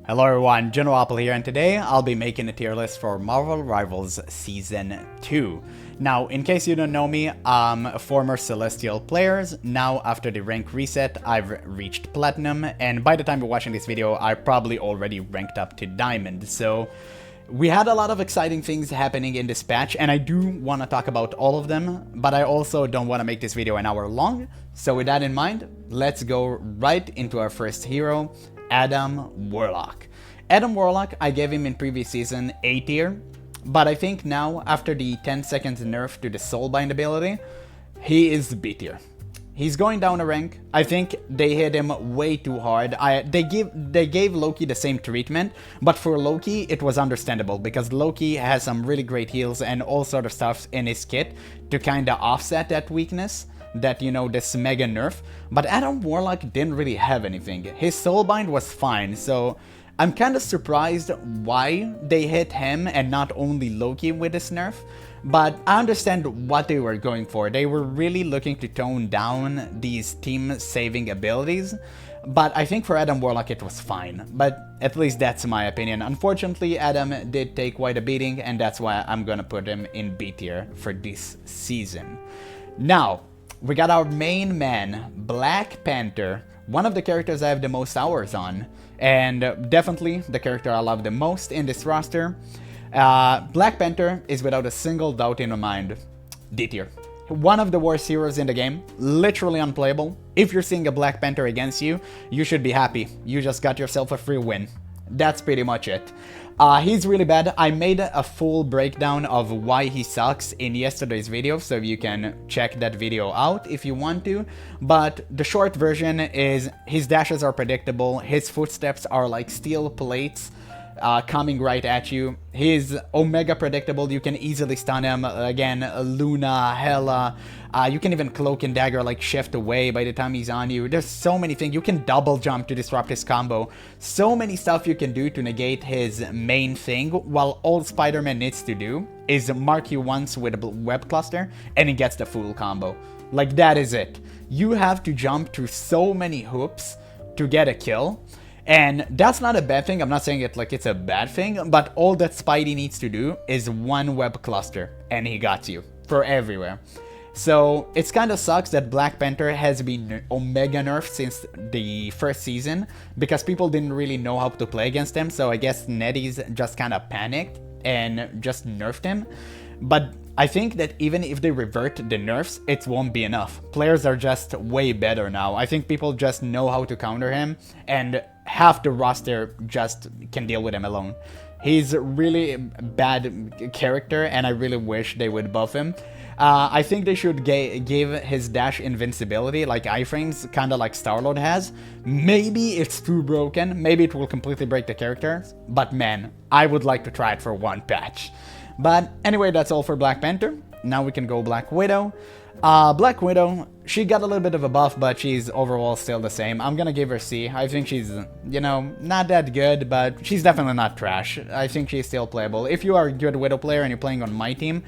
Hello everyone, GeneralApple here, and today I'll be making a tier list for Marvel Rivals Season 2. Now, in case you don't know me, I'm a former Celestial players. Now, after the rank reset, I've reached Platinum, and by the time you're watching this video, I probably already ranked up to Diamond. So, we had a lot of exciting things happening in this patch, and I do want to talk about all of them, but I also don't want to make this video an hour long. So with that in mind, let's go right into our first hero, Adam Warlock. Adam Warlock, I gave him in previous season A tier, but I think now, after the 10 seconds nerf to the Soulbind ability, he is B tier. He's going down a rank. I think they hit him way too hard. They gave Loki the same treatment, but for Loki it was understandable because Loki has some really great heals and all sort of stuff in his kit to kinda offset that weakness, that, you know, this mega nerf. But Adam Warlock didn't really have anything. His Soulbind was fine, so I'm kinda surprised why they hit him and not only Loki with this nerf. But I understand what they were going for. They were really looking to tone down these team-saving abilities. But I think for Adam Warlock it was fine. But at least that's my opinion. Unfortunately, Adam did take quite a beating, and that's why I'm gonna put him in B tier for this season. Now, we got our main man, Black Panther, one of the characters I have the most hours on, and definitely the character I love the most in this roster. Black Panther is without a single doubt in my mind D tier. One of the worst heroes in the game, literally unplayable. If you're seeing a Black Panther against you, you should be happy. You just got yourself a free win. That's pretty much it. He's really bad. I made a full breakdown of why he sucks in yesterday's video, so you can check that video out if you want to. But the short version is his dashes are predictable, his footsteps are like steel plates coming right at you. He's Omega predictable, you can easily stun him. Again, Luna, Hela, you can even Cloak and Dagger like shift away by the time he's on you. There's so many things. You can double jump to disrupt his combo. So many stuff you can do to negate his main thing, while all Spider-Man needs to do is mark you once with a web cluster and he gets the full combo. Like, that is it. You have to jump through so many hoops to get a kill. And that's not a bad thing. I'm not saying it like it's a bad thing, but all that Spidey needs to do is one web cluster and he got you for everywhere. So it's kind of sucks that Black Panther has been Omega nerfed since the first season because people didn't really know how to play against him. So I guess NetEase just kind of panicked and just nerfed him. But I think that even if they revert the nerfs, it won't be enough. Players are just way better now. I think people just know how to counter him, and half the roster just can deal with him alone. He's a really bad character, and I really wish they would buff him. I think they should give his dash invincibility, like iframes, kinda like Star-Lord has. Maybe it's too broken, maybe it will completely break the character, but man, I would like to try it for one patch. But anyway, that's all for Black Panther. Now we can go Black Widow. Black Widow, she got a little bit of a buff, but she's overall still the same. I'm gonna give her C. I think she's, you know, not that good, but she's definitely not trash. I think she's still playable. If you are a good Widow player and you're playing on my team,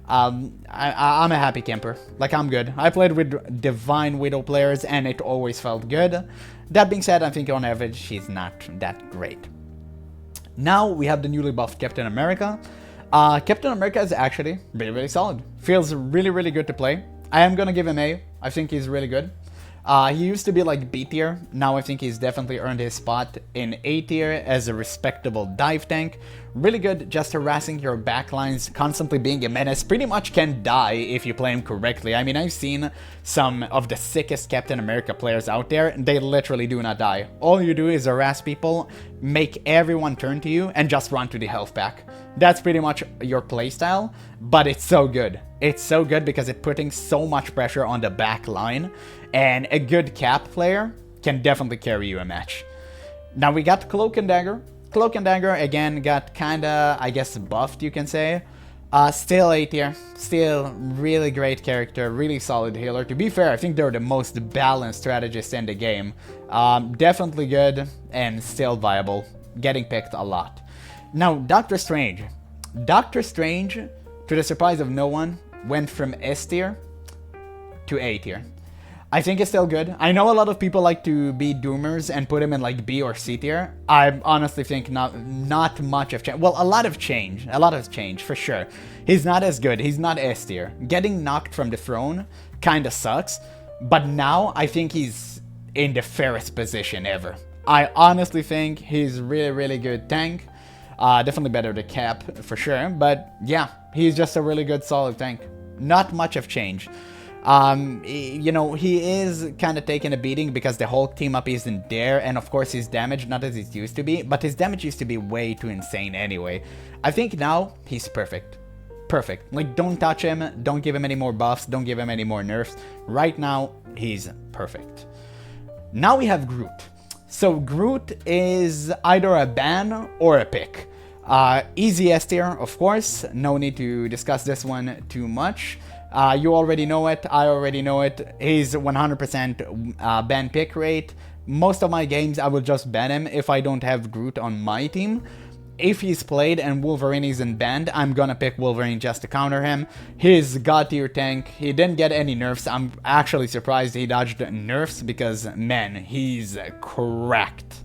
I'm a happy camper. Like, I'm good. I played with Divine Widow players and it always felt good. That being said, I think on average she's not that great. Now we have the newly buffed Captain America. Captain America is actually really solid. Feels really good to play. I am gonna give him A. I think he's really good. He used to be like B tier. Now I think he's definitely earned his spot in A tier as a respectable dive tank. Really good, just harassing your backlines, constantly being a menace. Pretty much can die if you play him correctly. I mean, I've seen some of the sickest Captain America players out there, and they literally do not die. All you do is harass people, make everyone turn to you, and just run to the health pack. That's pretty much your playstyle, but it's so good. It's so good because it's putting so much pressure on the back line, and a good Cap player can definitely carry you a match. Now we got Cloak and Dagger. Cloak and Dagger, again, got kinda, I guess, buffed, you can say. Still A tier. Still really great character, really solid healer. To be fair, I think they're the most balanced strategists in the game. Definitely good and still viable. Getting picked a lot. Now, Doctor Strange. Doctor Strange, to the surprise of no one, went from S tier to A tier. I think it's still good. I know a lot of people like to be doomers and put him in like B or C tier. I honestly think not much of change. Well, a lot of change. A lot of change, for sure. He's not as good. He's not S tier. Getting knocked from the throne kinda sucks. But now, I think he's in the fairest position ever. I honestly think he's really, really good tank. Definitely better than Cap, for sure. But yeah, he's just a really good solid tank. Not much of change. You know, he is kind of taking a beating because the Hulk team up isn't there, and of course his damage, not as it used to be, but his damage used to be way too insane anyway. I think now he's perfect. Perfect. Like, don't touch him, don't give him any more buffs, don't give him any more nerfs. Right now, he's perfect. Now we have Groot. So Groot is either a ban or a pick. Easy S tier, of course, no need to discuss this one too much. You already know it, I already know it. He's 100% ban pick rate. Most of my games I will just ban him if I don't have Groot on my team. If he's played and Wolverine isn't banned, I'm gonna pick Wolverine just to counter him. He's god tier tank, he didn't get any nerfs. I'm actually surprised he dodged nerfs because, man, he's cracked.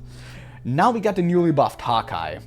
Now we got the newly buffed Hawkeye.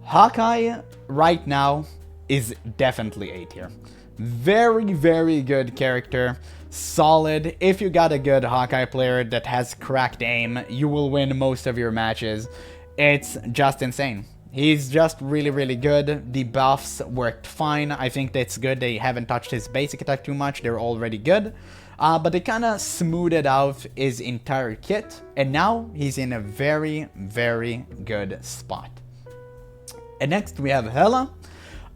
Hawkeye, right now, is definitely A tier. Very, very good character. Solid. If you got a good Hawkeye player that has cracked aim, you will win most of your matches. It's just insane. He's just really, really good. The buffs worked fine. I think that's good. They haven't touched his basic attack too much. They're already good. But they kind of smoothed out his entire kit. And now he's in a very, very good spot. And next we have Hela.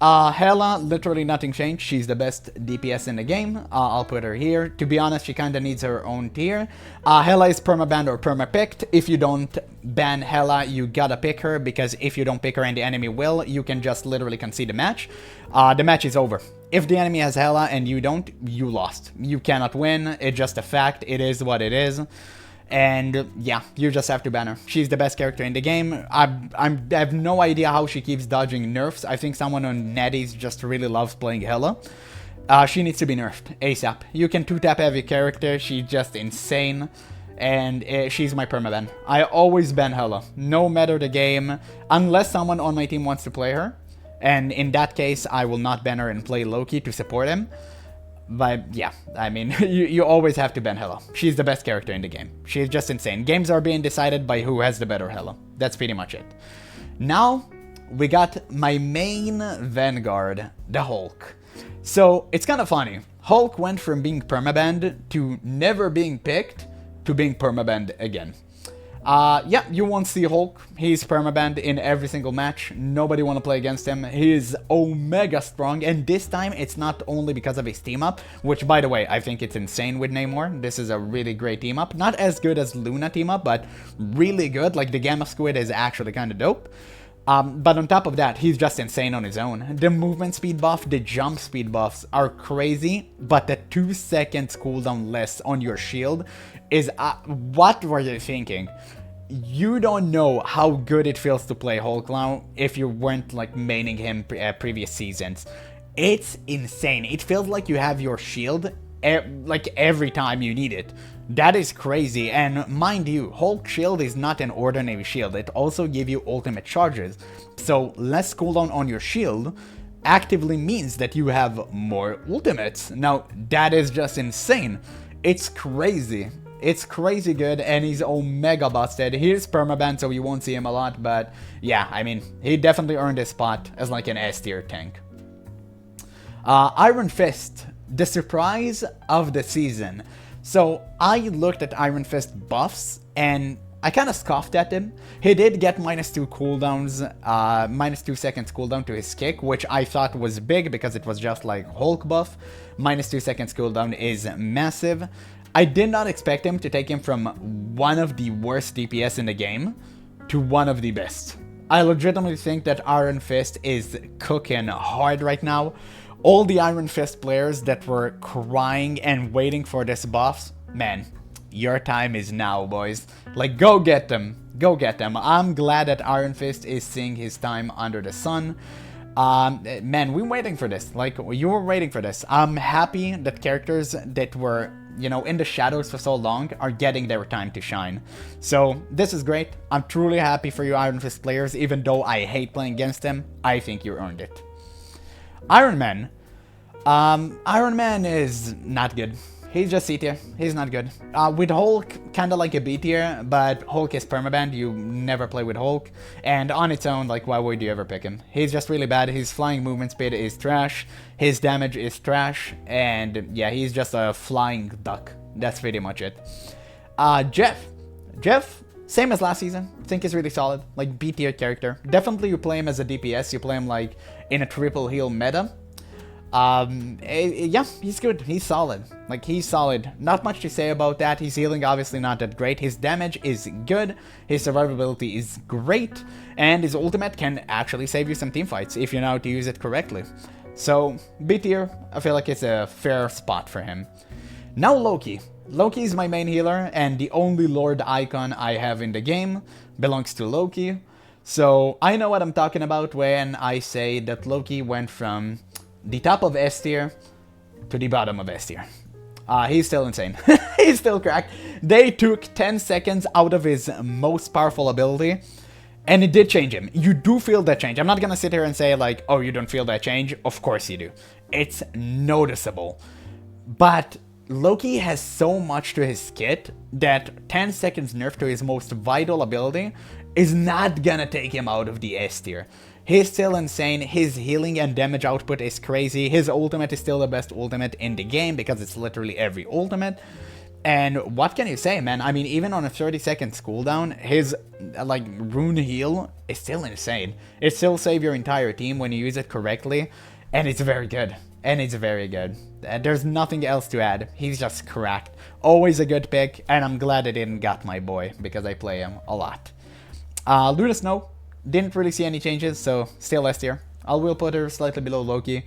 Hela, literally nothing changed. She's the best DPS in the game. I'll put her here. To be honest, she kinda needs her own tier. Hela is perma-banned or perma-picked. If you don't ban Hela, you gotta pick her, because if you don't pick her and the enemy will, you can just literally concede the match. The match is over. If the enemy has Hela and you don't, you lost. You cannot win. It's just a fact. It is what it is. And yeah, you just have to ban her. She's the best character in the game. I have no idea how she keeps dodging nerfs. I think someone on Netties just really loves playing Hela. She needs to be nerfed ASAP. You can 2-tap every character. She's just insane. And she's my permaban. I always ban Hela, no matter the game, unless someone on my team wants to play her. And in that case, I will not ban her and play Loki to support him. But yeah, I mean, you always have to ban Hela. She's the best character in the game. She's just insane. Games are being decided by who has the better Hela. That's pretty much it. Now, we got my main Vanguard, the Hulk. So, it's kind of funny. Hulk went from being permabanned to never being picked to being permabanned again. Yeah, you won't see Hulk. He's permabanned in every single match. Nobody want to play against him. He is omega strong, and this time it's not only because of his team up, which, by the way, I think it's insane with Namor. This is a really great team up. Not as good as Luna team up, but really good. Like, the Gamma Squid is actually kind of dope. But on top of that, he's just insane on his own. The movement speed buff, the jump speed buffs are crazy, but the 2 seconds cooldown less on your shield is... what were you thinking? You don't know how good it feels to play Hulk now if you weren't like maining him previous seasons. It's insane. It feels like you have your shield like every time you need it. That is crazy, and mind you, Hulk shield is not an ordinary shield. It also gives you ultimate charges. So less cooldown on your shield actively means that you have more ultimates. Now that is just insane. It's crazy. It's crazy good, and he's omega busted. He's permaban, so you won't see him a lot, but yeah, I mean, he definitely earned his spot as like an S tier tank. Iron Fist, the surprise of the season. So I looked at Iron Fist buffs, and I kind of scoffed at him. He did get -2 cooldowns, -2 seconds cooldown to his kick, which I thought was big because it was just like Hulk buff. -2 seconds cooldown is massive. I did not expect him to take him from one of the worst DPS in the game to one of the best. I legitimately think that Iron Fist is cooking hard right now. All the Iron Fist players that were crying and waiting for this buffs, man, your time is now, boys. Like, go get them. Go get them. I'm glad that Iron Fist is seeing his time under the sun. Man, we're waiting for this. Like, you were waiting for this. I'm happy that characters that were, you know, in the shadows for so long are getting their time to shine. So, this is great. I'm truly happy for you Iron Fist players, even though I hate playing against them. I think you earned it. Iron Man. Iron Man is not good. He's just C tier. He's not good. With Hulk, kind of like a B tier, but Hulk is permabanned. You never play with Hulk. And on its own, like, why would you ever pick him? He's just really bad. His flying movement speed is trash. His damage is trash. And yeah, he's just a flying duck. That's pretty much it. Jeff, same as last season. I think he's really solid. Like, B tier character. Definitely you play him as a DPS. You play him, like, in a triple heal meta. Yeah, he's good. He's solid. Like, he's solid. Not much to say about that. His healing obviously not that great. His damage is good. His survivability is great. And his ultimate can actually save you some teamfights if you know how to use it correctly. So, B tier, I feel like it's a fair spot for him. Now Loki. Loki is my main healer, and the only Lord icon I have in the game belongs to Loki. So, I know what I'm talking about when I say that Loki went from the top of S tier to the bottom of S tier. He's still insane. He's still cracked. They took 10 seconds out of his most powerful ability, and it did change him. You do feel that change. I'm not gonna sit here and say like, oh, you don't feel that change. Of course you do. It's noticeable. But Loki has so much to his kit that 10 seconds nerf to his most vital ability is not gonna take him out of the S tier. He's still insane. His healing and damage output is crazy. His ultimate is still the best ultimate in the game because it's literally every ultimate. And what can you say, man? I mean, even on a 30-second cooldown, his like rune heal is still insane. It still saves your entire team when you use it correctly, and it's very good. And it's very good. There's nothing else to add. He's just cracked. Always a good pick, and I'm glad I didn't got my boy because I play him a lot. Luna Snow. Didn't really see any changes, so still S tier. I will put her slightly below Loki.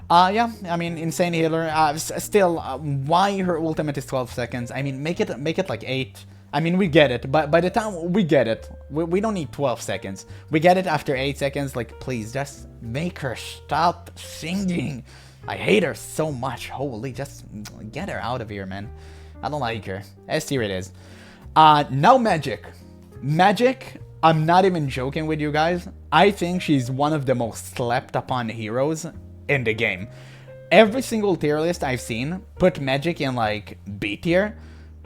Yeah, I mean, insane healer. Still, why her ultimate is 12 seconds? I mean, make it like 8. I mean, we get it, but by the time we get it, we don't need 12 seconds. We get it after 8 seconds. Like, please, just make her stop singing. I hate her so much. Holy, just get her out of here, man. I don't like her. S tier it is. Now Magic. Magic. I'm not even joking with you guys. I think she's one of the most slept upon heroes in the game. Every single tier list I've seen put Magic in like B tier.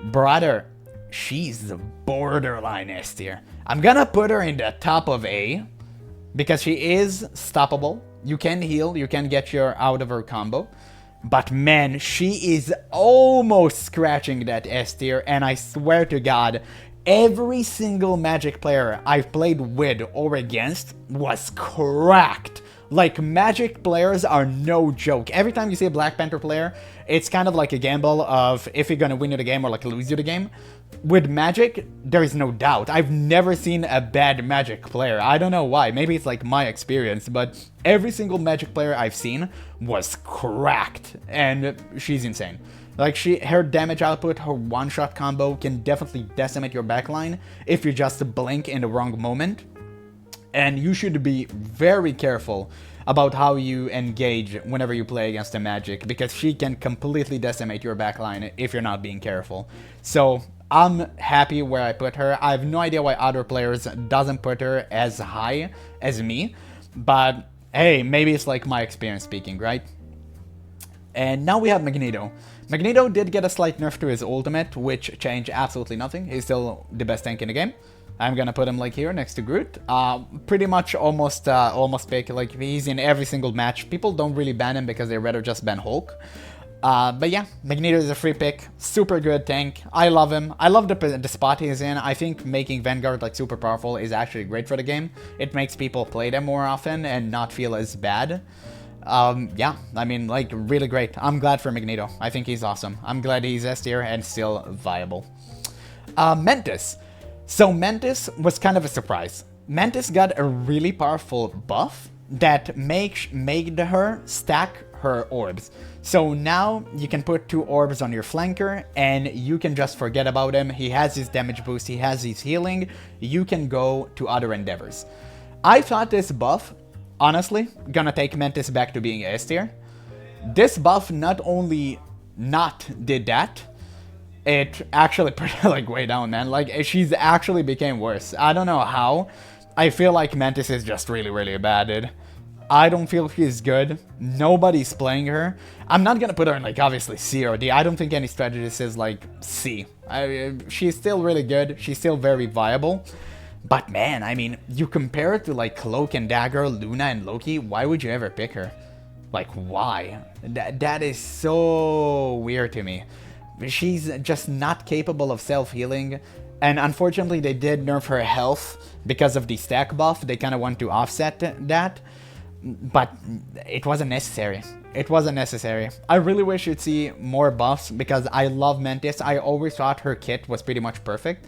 Brother, she's borderline S tier. I'm gonna put her in the top of A because she is stoppable. You can heal, you can get your out of her combo. But man, she is almost scratching that S tier, and I swear to God, every single Magic player I've played with or against was cracked. Like, Magic players are no joke. Every time you see a Black Panther player, it's kind of like a gamble of if you're gonna win you the game or like lose you the game. With Magic, there is no doubt. I've never seen a bad Magic player. I don't know why. Maybe it's like my experience, but every single Magic player I've seen was cracked, and she's insane. Like, her damage output, her one-shot combo can definitely decimate your backline if you just blink in the wrong moment. And you should be very careful about how you engage whenever you play against a Magic, because she can completely decimate your backline if you're not being careful. So, I'm happy where I put her. I have no idea why other players doesn't put her as high as me, but hey, maybe it's like my experience speaking, right? And now we have Magneto. Magneto did get a slight nerf to his ultimate, which changed absolutely nothing. He's still the best tank in the game. I'm gonna put him like here next to Groot. Pretty much almost pick, like he's in every single match. People don't really ban him because they rather just ban Hulk. But yeah, Magneto is a free pick, super good tank. I love him. I love the spot he's in. I think making Vanguard like super powerful is actually great for the game. It makes people play them more often and not feel as bad. Yeah, I mean, like, really great. I'm glad for Magneto. I think he's awesome. I'm glad he's S tier and still viable. Mantis. So Mantis was kind of a surprise. Mantis got a really powerful buff that made her stack her orbs. So now you can put 2 orbs on your flanker and you can just forget about him. He has his damage boost, he has his healing. You can go to other endeavors. I thought this buff honestly, gonna take Mantis back to being S tier. This buff not only not did that, it actually put her like way down, man. Like, she's actually became worse. I don't know how. I feel like Mantis is just really, really bad, dude. I don't feel she's good. Nobody's playing her. I'm not gonna put her in, like, obviously C or D. I don't think any strategist is, like, C. She's still really good. She's still very viable. But, man, I mean, you compare her to, like, Cloak and Dagger, Luna, and Loki. Why would you ever pick her? Like, why? That is so weird to me. She's just not capable of self-healing. And unfortunately, they did nerf her health because of the stack buff. They kind of want to offset that. But it wasn't necessary. It wasn't necessary. I really wish you'd see more buffs because I love Mantis. I always thought her kit was pretty much perfect.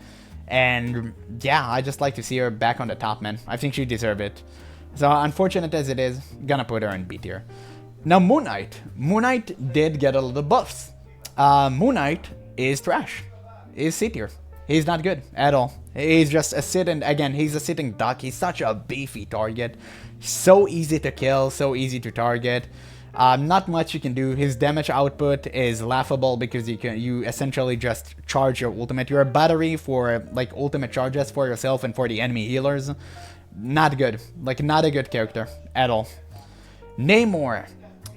And yeah, I just like to see her back on the top, man. I think she deserves it. So unfortunate as it is, gonna put her in B tier. Now Moon Knight. Moon Knight did get a lot of buffs. Moon Knight is trash. He's C tier. He's not good at all. He's just a sitting, again, he's a sitting duck. He's such a beefy target. So easy to kill, so easy to target. Not much you can do. His damage output is laughable because you essentially just charge your ultimate. You're a battery for like ultimate charges for yourself and for the enemy healers. Not good. Like, not a good character at all. Namor.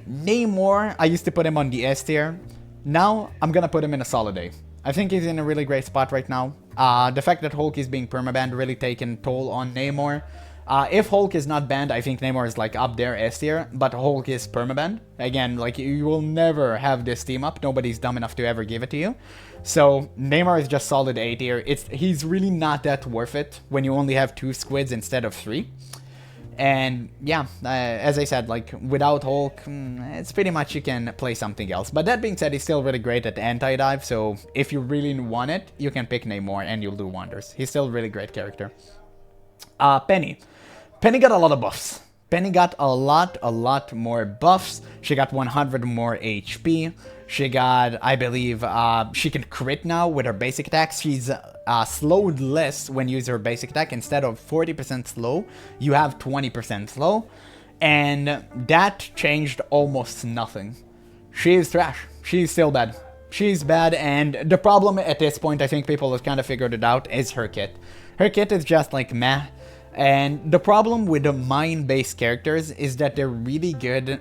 Namor, I used to put him on the S tier. Now, I'm gonna put him in a solid A. I think he's in a really great spot right now. The fact that Hulk is being permabanned really taken toll on Namor. If Hulk is not banned, I think Namor is like up there S tier, but Hulk is permabanned. Again, like, you will never have this team up. Nobody's dumb enough to ever give it to you. So Namor is just solid A tier. He's really not that worth it when you only have 2 squids instead of 3. And yeah, as I said, like, without Hulk, it's pretty much you can play something else. But that being said, he's still really great at anti-dive, so if you really want it, you can pick Namor and you'll do wonders. He's still a really great character. Penny. Penny got a lot of buffs. Penny got a lot more buffs. She got 100 more HP. She got, I believe, she can crit now with her basic attacks. She's slowed less when you use her basic attack. Instead of 40% slow, you have 20% slow. And that changed almost nothing. She is trash. She's still bad. She's bad, and the problem at this point, I think people have kind of figured it out, is her kit. Her kit is just like meh. And the problem with the mine-based characters is that they're really good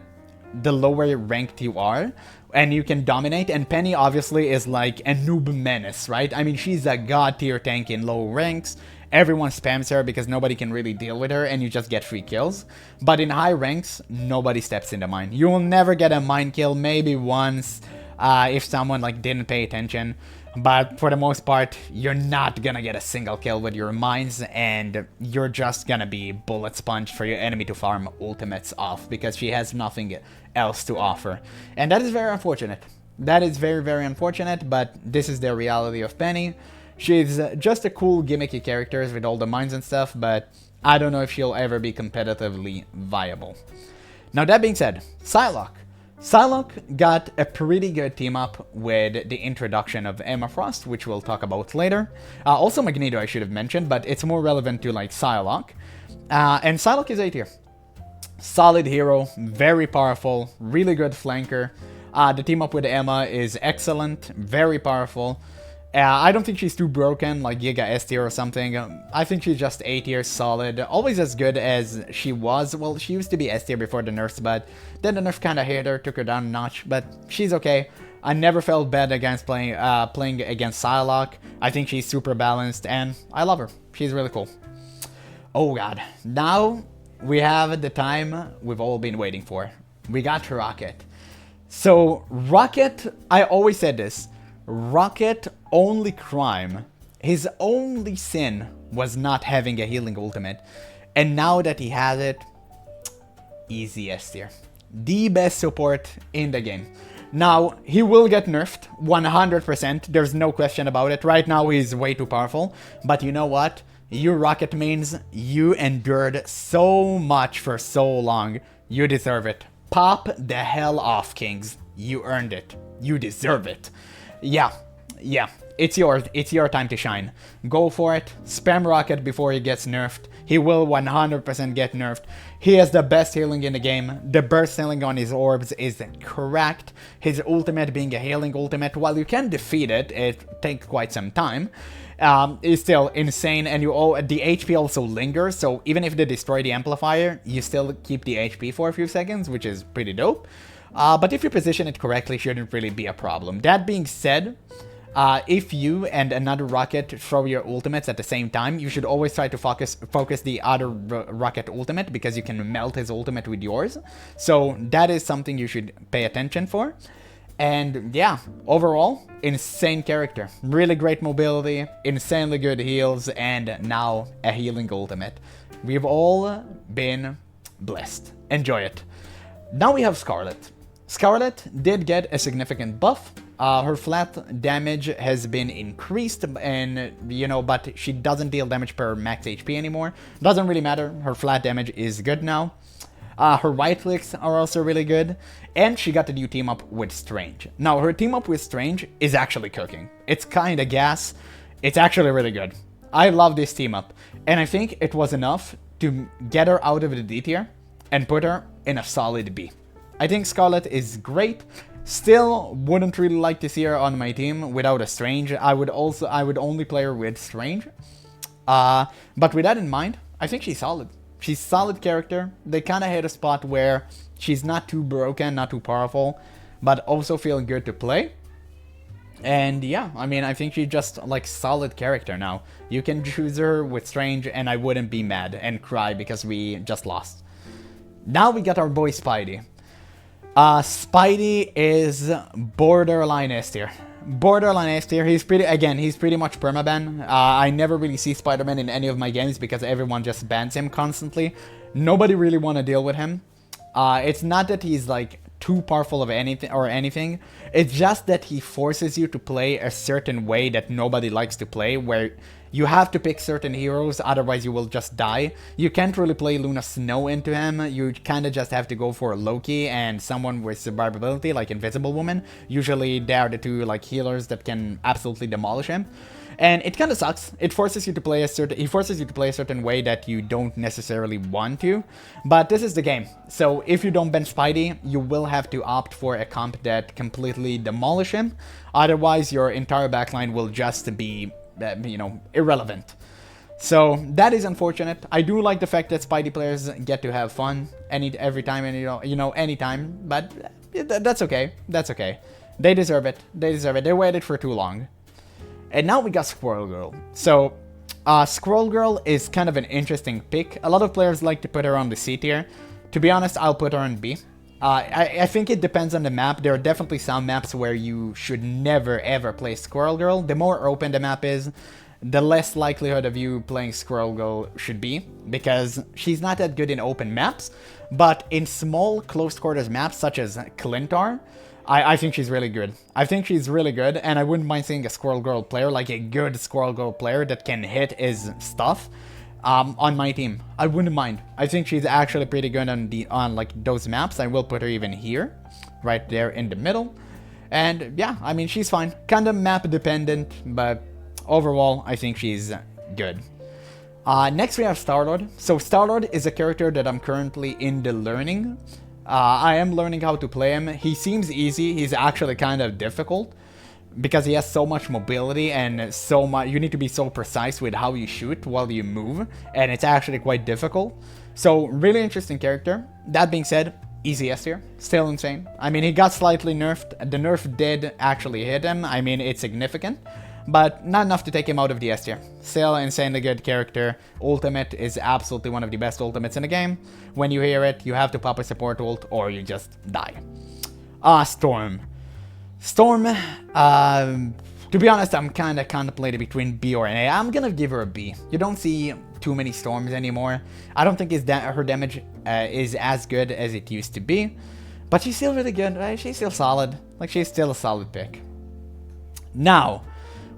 the lower ranked you are, and you can dominate. And Penny obviously is like a noob menace, right? I mean, she's a god tier tank in low ranks. Everyone spams her because nobody can really deal with her, and you just get free kills. But in high ranks, nobody steps in the mine. You will never get a mine kill, maybe once if someone like didn't pay attention. But for the most part, you're not gonna get a single kill with your mines, and you're just gonna be bullet sponge for your enemy to farm ultimates off, because she has nothing else to offer. And that is very unfortunate. That is very, very unfortunate, but this is the reality of Penny. She's just a cool gimmicky character with all the mines and stuff, but I don't know if she'll ever be competitively viable. Now that being said, Psylocke. Psylocke got a pretty good team up with the introduction of Emma Frost, which we'll talk about later. Also Magneto I should have mentioned, but it's more relevant to like Psylocke. And Psylocke is A tier. Solid hero, very powerful, really good flanker. The team up with Emma is excellent, very powerful. I don't think she's too broken, like Giga S tier or something. I think she's just A tier, solid, always as good as she was. Well, she used to be S tier before the nerfs, but then the nerf kind of hit her, took her down a notch, but she's okay. I never felt bad against playing against Psylocke. I think she's super balanced, and I love her. She's really cool. Oh god, now we have the time we've all been waiting for. We got Rocket. So Rocket, I always said this, Rocket only crime, his only sin was not having a healing ultimate. And now that he has it, easy S tier. The best support in the game. Now, he will get nerfed, 100%, there's no question about it. Right now he's way too powerful, but you know what? You Rocket mains, you endured so much for so long. You deserve it. Pop the hell off, Kings. You earned it. You deserve it. Yeah. it's your time to shine. Go for it. Spam Rocket before he gets nerfed. He will 100% get nerfed. He has the best healing in the game. The burst healing on his orbs is correct. His ultimate being a healing ultimate, while you can defeat it, it takes quite some time. Is still insane, and the HP also lingers, so even if they destroy the amplifier, you still keep the HP for a few seconds, which is pretty dope. But if you position it correctly, shouldn't really be a problem. That being said, if you and another rocket throw your ultimates at the same time, you should always try to focus the other rocket ultimate, because you can melt his ultimate with yours. So that is something you should pay attention for. And yeah, overall, insane character. Really great mobility, insanely good heals, and now a healing ultimate. We've all been blessed. Enjoy it. Now we have Scarlet. Scarlet did get a significant buff. Her flat damage has been increased, and but she doesn't deal damage per max HP anymore. Doesn't really matter. Her flat damage is good now. Her right clicks are also really good, and she got the new team up with Strange. Now, her team up with Strange is actually cooking. It's kinda gas. It's actually really good. I love this team up, and I think it was enough to get her out of the D tier and put her in a solid B. I think Scarlet is great. Still wouldn't really like to see her on my team without a Strange. I would only play her with Strange. But with that in mind, I think she's solid. She's a solid character. They kind of hit a spot where she's not too broken, not too powerful, but also feeling good to play. And yeah, I mean, I think she's just like solid character now. You can choose her with Strange and I wouldn't be mad and cry because we just lost. Now we got our boy Spidey. Spidey is borderline S tier. Borderline S tier. He's pretty much permaban. I never really see Spider-Man in any of my games because everyone just bans him constantly. Nobody really want to deal with him. It's not that he's like too powerful of anything. It's just that he forces you to play a certain way that nobody likes to play, where you have to pick certain heroes, otherwise you will just die. You can't really play Luna Snow into him. You kind of just have to go for Loki and someone with survivability like Invisible Woman. Usually they are the two like healers that can absolutely demolish him. And it kind of sucks. He forces you to play a certain way that you don't necessarily want to. But this is the game. So if you don't ban Spidey, you will have to opt for a comp that completely demolish him. Otherwise, your entire backline will just be, irrelevant. So that is unfortunate. I do like the fact that Spidey players get to have fun every time, and anytime. But that's okay. That's okay. They deserve it. They waited for too long. And now we got Squirrel Girl. So, Squirrel Girl is kind of an interesting pick. A lot of players like to put her on the C tier. To be honest, I'll put her on B. I think it depends on the map. There are definitely some maps where you should never ever play Squirrel Girl. The more open the map is, the less likelihood of you playing Squirrel Girl should be, because she's not that good in open maps. But in small, close quarters maps such as Clintar, I think she's really good. And I wouldn't mind seeing a Squirrel Girl player, like a good Squirrel Girl player that can hit his stuff, on my team. I wouldn't mind. I think she's actually pretty good on like those maps. I will put her even here, right there in the middle. And yeah, I mean, she's fine. Kind of map dependent, but overall, I think she's good. Next we have Star-Lord. So Star-Lord is a character that I'm currently in the learning. I am learning how to play him. He seems easy. He's actually kind of difficult because he has so much mobility and so much. You need to be so precise with how you shoot while you move, and it's actually quite difficult. So really interesting character. That being said, easy S tier. Still insane. I mean, he got slightly nerfed. The nerf did actually hit him. I mean, it's significant, but not enough to take him out of the S tier. Still insanely good character. Ultimate is absolutely one of the best ultimates in the game. When you hear it, you have to pop a support ult or you just die. Storm. Storm, to be honest, I'm kind of contemplating between B or an A. I'm gonna give her a B. You don't see too many Storms anymore. I don't think her damage is as good as it used to be. But she's still really good, right? She's still solid. Like, she's still a solid pick. Now,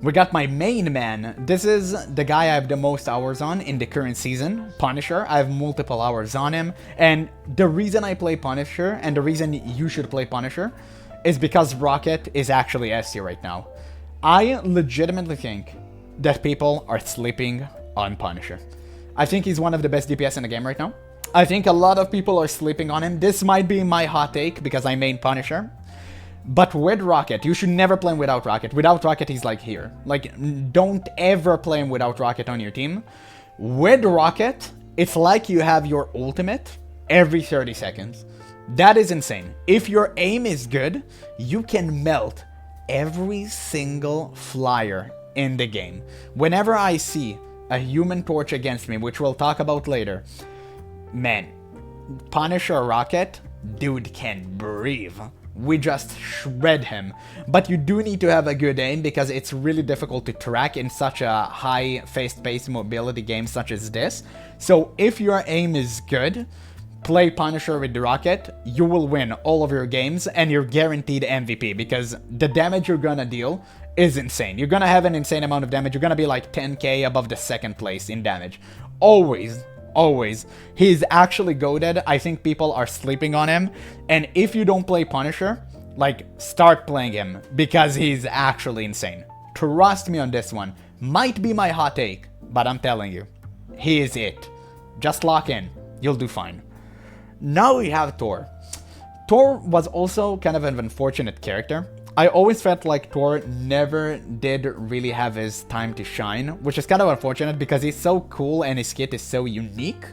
we got my main man. This is the guy I have the most hours on in the current season, Punisher. I have multiple hours on him, and the reason I play Punisher, and the reason you should play Punisher, is because Rocket is actually S tier right now. I legitimately think that people are sleeping on Punisher. I think he's one of the best DPS in the game right now. I think a lot of people are sleeping on him. This might be my hot take because I main Punisher. But with Rocket, you should never play him without Rocket. Without Rocket, he's like here. Like, don't ever play him without Rocket on your team. With Rocket, it's like you have your ultimate every 30 seconds. That is insane. If your aim is good, you can melt every single flyer in the game. Whenever I see a Human Torch against me, which we'll talk about later, man, Punisher Rocket, dude can breathe. We just shred him. But you do need to have a good aim because it's really difficult to track in such a high fast-paced mobility game such as this. So if your aim is good, play Punisher with the Rocket, you will win all of your games and you're guaranteed MVP because the damage you're gonna deal is insane. You're gonna have an insane amount of damage. You're gonna be like 10k above the second place in damage. Always. Always. He's actually goated. I think people are sleeping on him. And if you don't play Punisher, like, start playing him because he's actually insane. Trust me on this one. Might be my hot take, but I'm telling you, he is it. Just lock in. You'll do fine. Now we have Thor. Thor was also kind of an unfortunate character. I always felt like Thor never did really have his time to shine, which is kind of unfortunate because he's so cool and his kit is so unique.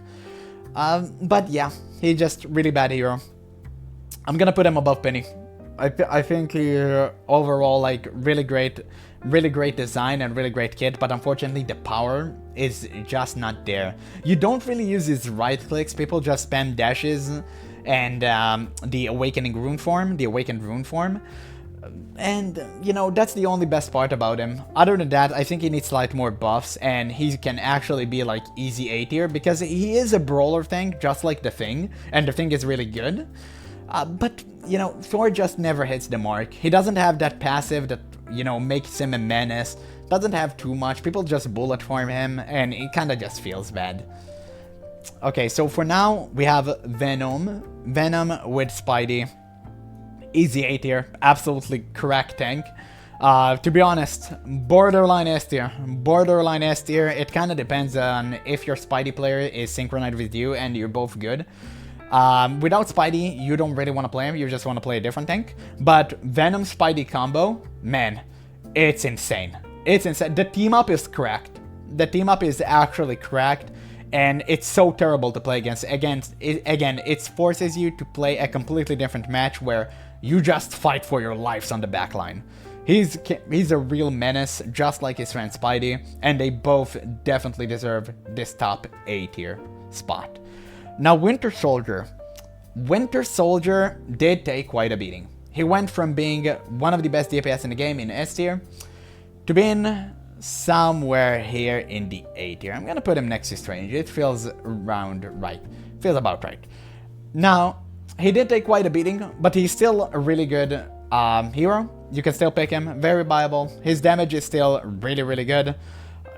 But yeah, he's just really bad hero. I'm gonna put him above Penny. I think he overall like really great design and really great kit, but unfortunately the power is just not there. You don't really use his right clicks, people just spam dashes and the awakened rune form. And, you know, that's the only best part about him. Other than that, I think he needs like more buffs and he can actually be like easy A tier because he is a brawler thing, just like the Thing, and the Thing is really good. But, you know, Thor just never hits the mark. He doesn't have that passive that, you know, makes him a menace. Doesn't have too much. People just bullet farm him and it kind of just feels bad. Okay, so for now, we have Venom. Venom with Spidey. Easy A tier, absolutely correct tank. To be honest, borderline S tier. Borderline S tier, it kind of depends on if your Spidey player is synchronized with you and you're both good. Without Spidey, you don't really want to play him, you just want to play a different tank. But Venom Spidey combo, man, it's insane. It's insane. The team up is cracked. The team up is actually cracked. And it's so terrible to play against. Again, it forces you to play a completely different match where you just fight for your lives on the backline. He's a real menace, just like his friend Spidey, and they both definitely deserve this top A tier spot. Now, Winter Soldier. Winter Soldier did take quite a beating. He went from being one of the best DPS in the game in S tier to being somewhere here in the A tier. I'm gonna put him next to Strange. It feels around right. Feels about right. Now, he did take quite a beating, but he's still a really good hero. You can still pick him. Very viable. His damage is still really, really good.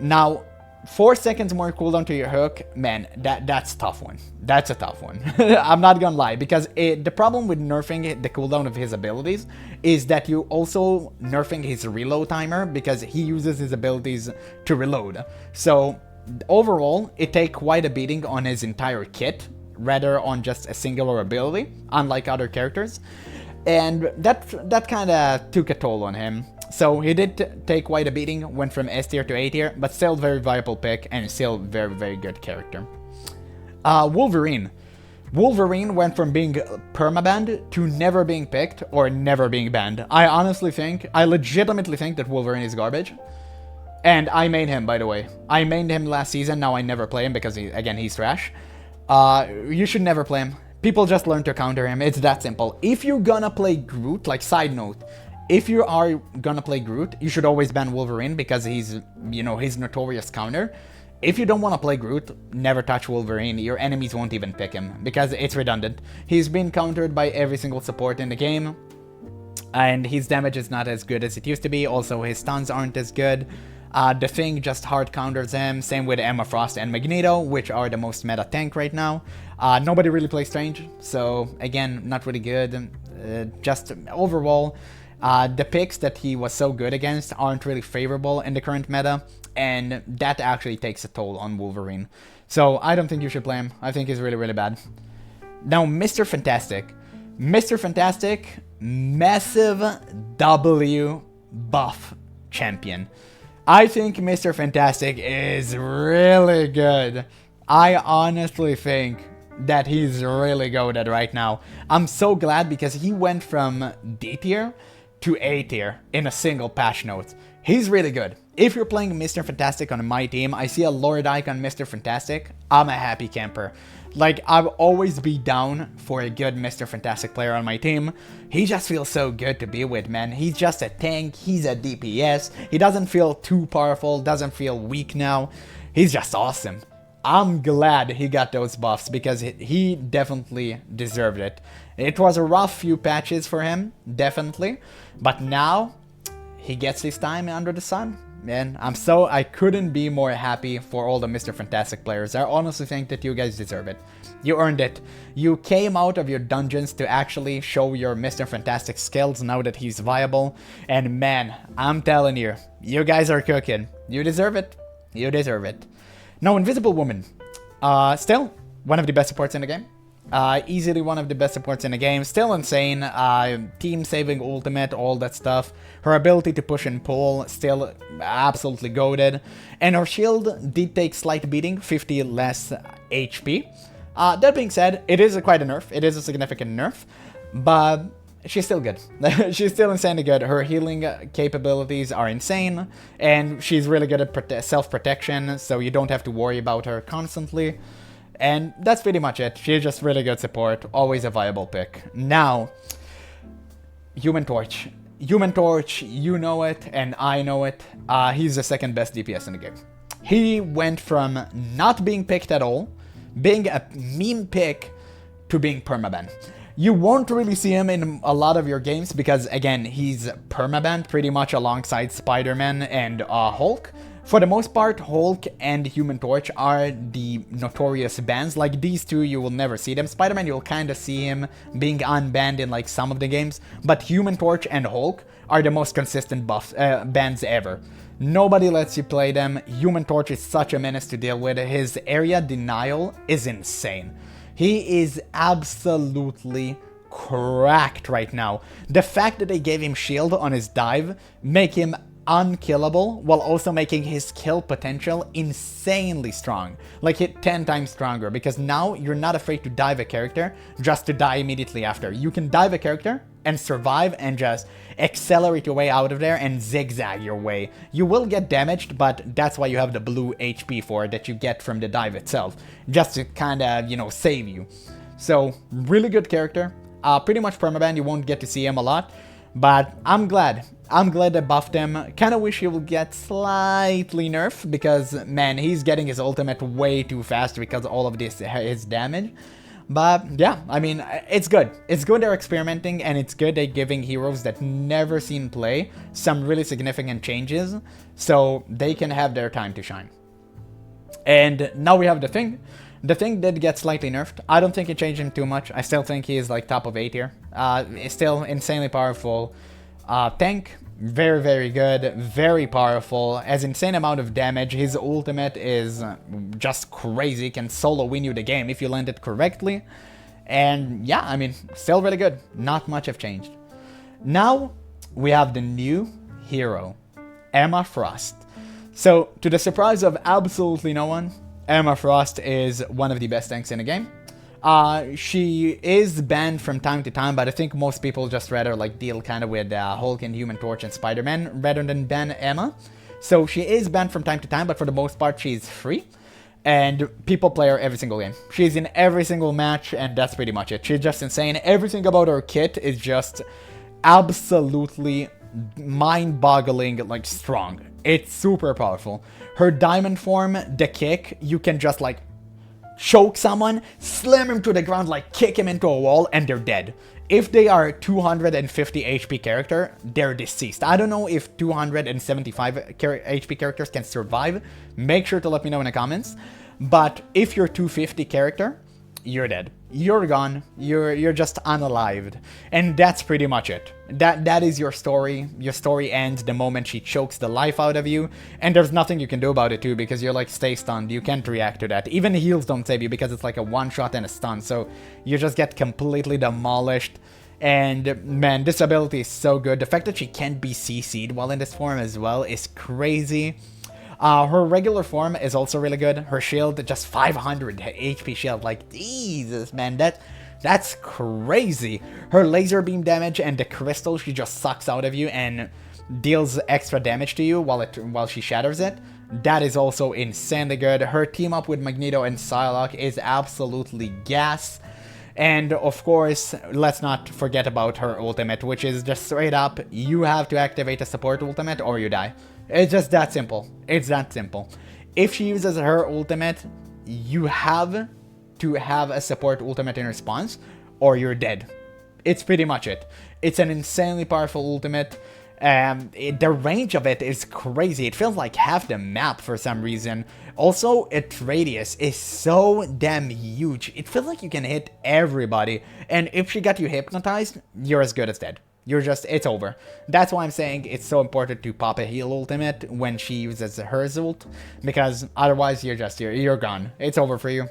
Now, 4 seconds more cooldown to your hook, man, that's a tough one. That's a tough one. I'm not gonna lie, because the problem with nerfing the cooldown of his abilities is that you also nerfing his reload timer because he uses his abilities to reload. So overall, it takes quite a beating on his entire kit rather on just a singular ability, unlike other characters. And that kind of took a toll on him. So he did take quite a beating, went from S tier to A tier, but still very viable pick and still very, very good character. Wolverine. Wolverine went from being permabanned to never being picked or never being banned. I legitimately think that Wolverine is garbage. And I mained him, by the way. I mained him last season, now I never play him because, he's trash. You should never play him. People just learn to counter him, it's that simple. If you're gonna play Groot, like side note, if you are gonna play Groot, you should always ban Wolverine because he's, his notorious counter. If you don't want to play Groot, never touch Wolverine. Your enemies won't even pick him because it's redundant. He's been countered by every single support in the game, and his damage is not as good as it used to be. Also, his stuns aren't as good. The Thing just hard counters him. Same with Emma Frost and Magneto, which are the most meta tank right now. Nobody really plays Strange, so again, not really good. Just overall, The picks that he was so good against aren't really favorable in the current meta, and that actually takes a toll on Wolverine. So I don't think you should play him. I think he's really, really bad. Now, Mr. Fantastic. Mr. Fantastic, massive W buff champion. I think Mr. Fantastic is really good. I honestly think that he's really goated right now. I'm so glad because he went from D tier to A tier in a single patch note. He's really good. If you're playing Mr. Fantastic on my team, I see a Lord Icon Mr. Fantastic, I'm a happy camper. Like, I'll always be down for a good Mr. Fantastic player on my team. He just feels so good to be with, man. He's just a tank, he's a DPS, he doesn't feel too powerful, doesn't feel weak now. He's just awesome. I'm glad he got those buffs because he definitely deserved it. It was a rough few patches for him, definitely, but now he gets his time under the sun. Man, I couldn't be more happy for all the Mr. Fantastic players. I honestly think that you guys deserve it. You earned it. You came out of your dungeons to actually show your Mr. Fantastic skills now that he's viable. And man, I'm telling you, you guys are cooking. You deserve it. You deserve it. Now, Invisible Woman. Still, one of the best supports in the game. Easily one of the best supports in the game. Still insane. Team saving ultimate, all that stuff. Her ability to push and pull, still absolutely goated. And her shield did take slight beating, 50 less HP. That being said, it is quite a nerf. It is a significant nerf. But she's still good. She's still insanely good. Her healing capabilities are insane. And she's really good at self-protection, so you don't have to worry about her constantly. And that's pretty much it. She's just really good support. Always a viable pick. Now, Human Torch. Human Torch, you know it, and I know it. He's the second best DPS in the game. He went from not being picked at all, being a meme pick, to being permaban. You won't really see him in a lot of your games because, again, he's permaban pretty much alongside Spider-Man and Hulk. For the most part, Hulk and Human Torch are the notorious bans. Like, these two, you will never see them. Spider-Man, you'll kind of see him being unbanned in, like, some of the games. But Human Torch and Hulk are the most consistent bans ever. Nobody lets you play them. Human Torch is such a menace to deal with. His area denial is insane. He is absolutely cracked right now. The fact that they gave him shield on his dive make him unkillable while also making his kill potential insanely strong. Like, hit 10 times stronger, because now you're not afraid to dive a character just to die immediately after. You can dive a character and survive and just accelerate your way out of there and zigzag your way. You will get damaged, but that's why you have the blue HP for it that you get from the dive itself, just to kind of, you know, save you. So, really good character. Pretty much permaban, you won't get to see him a lot, but I'm glad they buffed him. Kind of wish he would get slightly nerfed because, man, he's getting his ultimate way too fast because all of this his damage. But yeah, I mean, it's good. It's good they're experimenting, and it's good they're giving heroes that never seen play some really significant changes so they can have their time to shine. And now we have the Thing. The Thing did get slightly nerfed. I don't think it changed him too much. I still think he is like top of 8 here. It's still insanely powerful. Tank, very, very good, very powerful, has insane amount of damage. His ultimate is just crazy, can solo win you the game if you land it correctly. And yeah, I mean, still really good. Not much have changed. Now, we have the new hero, Emma Frost. So, to the surprise of absolutely no one, Emma Frost is one of the best tanks in the game. She is banned from time to time, but I think most people just rather like deal kind of with Hulk and Human Torch and Spider-Man rather than ban Emma. So she is banned from time to time, but for the most part she's free. And people play her every single game. She's in every single match, and that's pretty much it. She's just insane. Everything about her kit is just absolutely mind-boggling, like, strong. It's super powerful. Her diamond form, the kick, you can just like choke someone, slam him to the ground, like kick him into a wall, and they're dead. If they are 250 HP character, they're deceased. I don't know if 275 HP characters can survive. Make sure to let me know in the comments. But if you're 250 character, you're dead. You're gone. You're just unalived. And that's pretty much it. That is your story. Your story ends the moment she chokes the life out of you, and there's nothing you can do about it too, because you're like, stay stunned. You can't react to that. Even heals don't save you because it's like a one-shot and a stun, so you just get completely demolished. And man, this ability is so good. The fact that she can't be CC'd while in this form as well is crazy. Her regular form is also really good. Her shield, just 500 HP shield. Like, Jesus, man, that's crazy. Her laser beam damage and the crystal she just sucks out of you and deals extra damage to you while she shatters it. That is also insanely good. Her team up with Magneto and Psylocke is absolutely gas. And of course, let's not forget about her ultimate, which is just straight up, you have to activate a support ultimate or you die. It's just that simple. It's that simple. If she uses her ultimate, you have to have a support ultimate in response or you're dead. It's pretty much it. It's an insanely powerful ultimate. The range of it is crazy. It feels like half the map for some reason. Also, its radius is so damn huge. It feels like you can hit everybody. And if she got you hypnotized, you're as good as dead. It's over. That's why I'm saying it's so important to pop a heal ultimate when she uses her ult, because otherwise you're gone. It's over for you.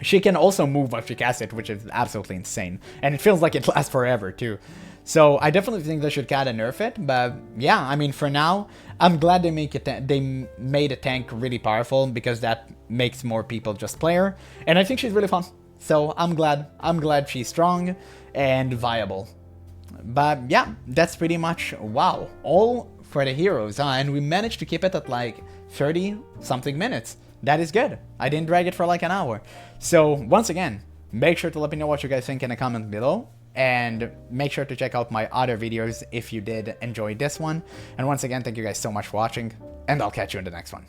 She can also move while she casts it, which is absolutely insane. And it feels like it lasts forever too. So I definitely think they should kinda nerf it, but yeah, I mean, for now, I'm glad they made a tank really powerful, because that makes more people just play her, and I think she's really fun. So I'm glad she's strong and viable. But yeah, that's pretty much, wow, all for the heroes, and we managed to keep it at like 30 something minutes. That is good. I didn't drag it for like an hour. So once again, make sure to let me know what you guys think in the comments below. And make sure to check out my other videos if you did enjoy this one. And once again, thank you guys so much for watching, and I'll catch you in the next one.